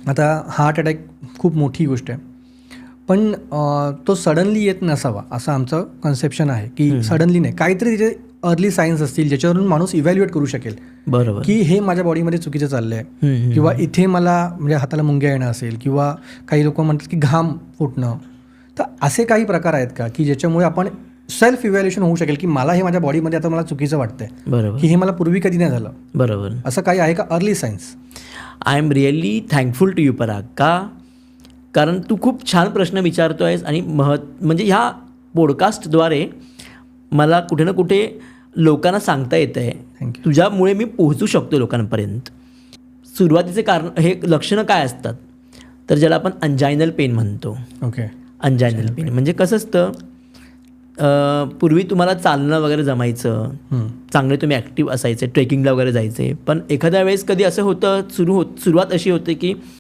आता heart attack खूप मोठी गोष्ट आहे, पण तो सडनली येत नसावा असं आमचं कन्सेप्शन आहे, की सडनली नाही, काहीतरी तिचे अर्ली सायन्स असतील ज्याच्यावरून माणूस इव्हॅल्युएट करू शकेल बरोबर. की हे माझ्या बॉडीमध्ये चुकीचं चाललं आहे, किंवा इथे मला म्हणजे हाताला मुंग्या येणं असेल, किंवा काही लोक म्हणतात की घाम फुटणं. तर असे काही प्रकार आहेत का की ज्याच्यामुळे आपण सेल्फ इव्हॅल्युएशन होऊ शकेल की मला हे माझ्या बॉडीमध्ये आता मला चुकीचं वाटतंय, बरोबर. की हे मला पूर्वी कधी नाही झालं. बरोबर. असं काही आहे का early science? I am really thankful to you Parag, कारण तू खूप छान प्रश्न विचारतो आहेस आणि म्हणजे ह्या पॉडकास्टद्वारे मला कुठे ना कुठे लोकांना सांगता येतं आहे, थँक्यू. तुझ्यामुळे मी पोहोचू शकतो लोकांपर्यंत. सुरुवातीचे कारण हे लक्षणं काय असतात, तर ज्याला आपण अंजायनल पेन म्हणतो. ओके. अंजायनल पेन म्हणजे कसं असतं, पूर्वी तुम्हाला चालणं वगैरे जमायचं, चांगले तुम्ही ॲक्टिव्ह असायचे, ट्रेकिंगला वगैरे जायचे, पण एखाद्या वेळेस कधी असं होतं, सुरुवात अशी होते की